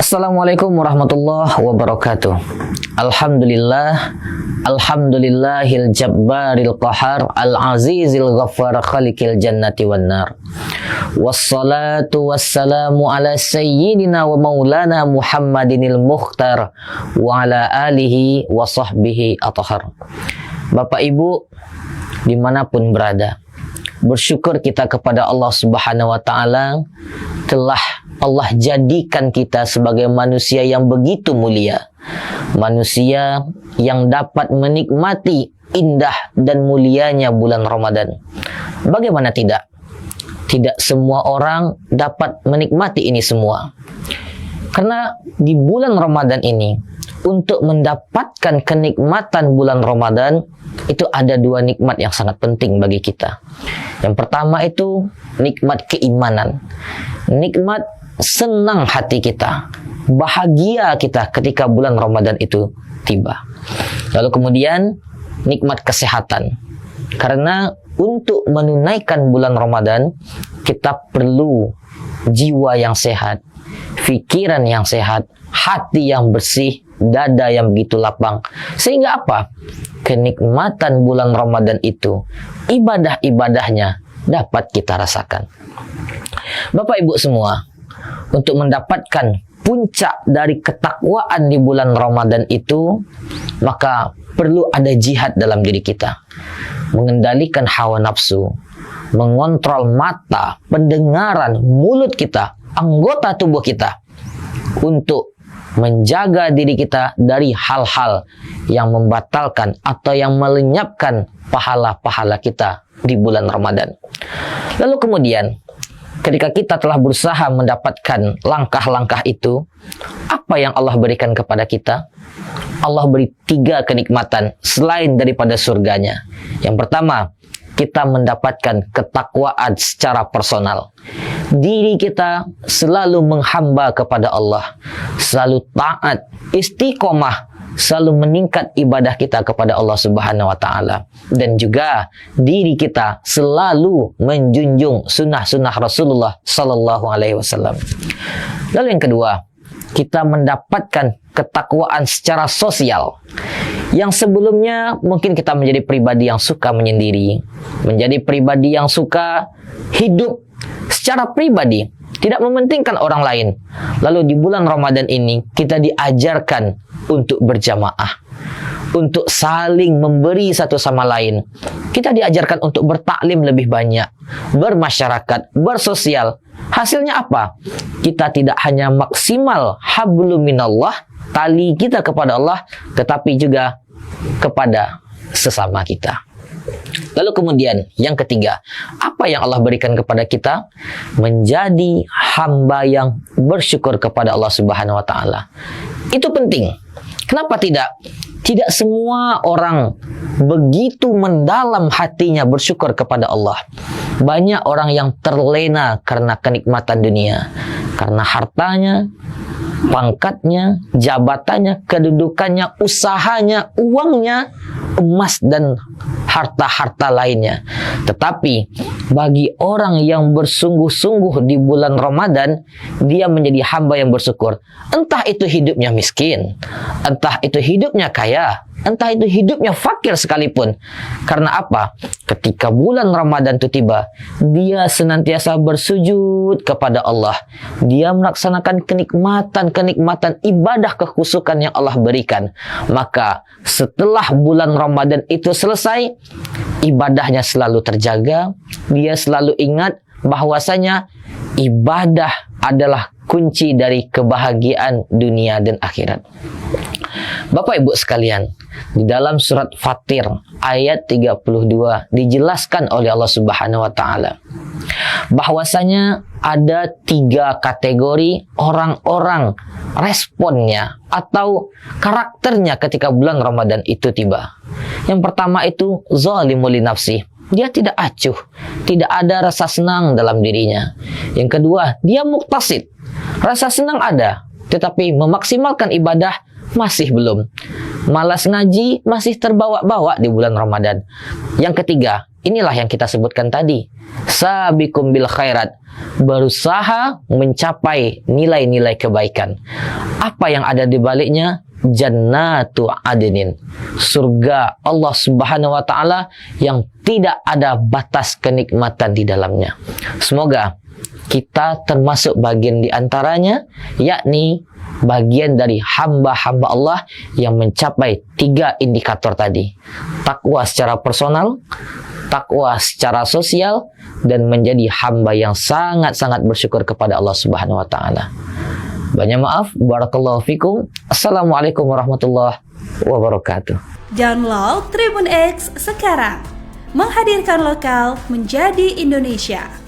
Assalamualaikum warahmatullahi wabarakatuh. Alhamdulillahil jabbaril qahar, al-azizil ghaffar, khalikil jannati wan nar. Wassalatu wassalamu ala sayyidina wa maulana Muhammadinil mukhtar wa ala alihi wa sahbihi athhar. Bapak Ibu dimanapun berada, bersyukur kita kepada Allah Subhanahu wa ta'ala telah Allah jadikan kita sebagai manusia yang begitu mulia, manusia yang dapat menikmati indah dan mulianya bulan Ramadan. Bagaimana tidak? Tidak semua orang dapat menikmati ini semua. Karena di bulan Ramadan ini, untuk mendapatkan kenikmatan bulan Ramadan, itu ada dua nikmat yang sangat penting bagi kita. Yang pertama itu nikmat keimanan. Nikmat senang hati kita, bahagia kita ketika bulan Ramadan itu tiba. Lalu kemudian nikmat kesehatan. Karena untuk menunaikan bulan Ramadan, kita perlu jiwa yang sehat, pikiran yang sehat, hati yang bersih, dada yang begitu lapang. Sehingga apa? Kenikmatan bulan Ramadan itu, ibadah-ibadahnya dapat kita rasakan. Bapak Ibu semua, untuk mendapatkan puncak dari ketakwaan di bulan Ramadan itu, maka perlu ada jihad dalam diri kita. Mengendalikan hawa nafsu, mengontrol mata, pendengaran, mulut kita, anggota tubuh kita, untuk menjaga diri kita dari hal-hal yang membatalkan atau yang melenyapkan pahala-pahala kita di bulan Ramadan. Lalu kemudian, ketika kita telah berusaha mendapatkan langkah-langkah itu, apa yang Allah berikan kepada kita? Allah beri 3 kenikmatan selain daripada surganya. Yang pertama, kita mendapatkan ketakwaan secara personal. Diri kita selalu menghamba kepada Allah, selalu taat, istiqomah, selalu meningkat ibadah kita kepada Allah Subhanahu wa ta'ala. Dan juga diri kita selalu menjunjung sunnah-sunnah Rasulullah Sallallahu Alaihi Wasallam. Lalu yang kedua, kita mendapatkan ketakwaan secara sosial. Yang sebelumnya mungkin kita menjadi pribadi yang suka menyendiri, menjadi pribadi yang suka hidup secara pribadi, tidak mementingkan orang lain. Lalu di bulan Ramadan ini kita diajarkan untuk berjamaah, untuk saling memberi satu sama lain. Kita diajarkan untuk bertaklim lebih banyak, bermasyarakat, bersosial. Hasilnya apa? Kita tidak hanya maksimal hablum minallah, tali kita kepada Allah, tetapi juga kepada sesama kita. Lalu kemudian yang ketiga, apa yang Allah berikan kepada kita? Menjadi hamba yang bersyukur kepada Allah Subhanahu wa ta'ala. Itu penting. Kenapa tidak? Tidak semua orang begitu mendalam hatinya bersyukur kepada Allah. Banyak orang yang terlena karena kenikmatan dunia, karena hartanya, pangkatnya, jabatannya, kedudukannya, usahanya, uangnya, emas dan harta-harta lainnya. Tetapi bagi orang yang bersungguh-sungguh di bulan Ramadan, dia menjadi hamba yang bersyukur. Entah itu hidupnya miskin, entah itu hidupnya kaya, entah itu hidupnya fakir sekalipun. Karena apa? Ketika bulan Ramadan itu tiba, dia senantiasa bersujud kepada Allah. Dia melaksanakan kenikmatan ibadah kekhusukan yang Allah berikan. Maka setelah bulan Ramadan itu selesai, ibadahnya selalu terjaga. Dia selalu ingat bahwasanya ibadah adalah kunci dari kebahagiaan dunia dan akhirat. Bapak Ibu sekalian, di dalam surat Fatir ayat 32 dijelaskan oleh Allah Subhanahu wa ta'ala bahwasanya ada 3 kategori orang-orang responnya atau karakternya ketika bulan Ramadan itu tiba. Yang pertama itu zalimul li nafsi. Dia tidak acuh, tidak ada rasa senang dalam dirinya. Yang kedua, dia muktasid. Rasa senang ada, tetapi memaksimalkan ibadah masih belum. Malas ngaji masih terbawa-bawa di bulan Ramadan. Yang ketiga, inilah yang kita sebutkan tadi. Sabiqum bil khairat, berusaha mencapai nilai-nilai kebaikan. Apa yang ada di baliknya? Jannatu adnin, surga Allah Subhanahu wa taala yang tidak ada batas kenikmatan di dalamnya. Semoga kita termasuk bagian di antaranya, yakni bagian dari hamba-hamba Allah yang mencapai 3 indikator tadi. Takwa secara personal, takwa secara sosial, dan menjadi hamba yang sangat-sangat bersyukur kepada Allah Subhanahu wa taala. Banyak maaf, barakallahu fikum. Assalamualaikum warahmatullahi wabarakatuh. Download Tribun X sekarang. Menghadirkan lokal menjadi Indonesia.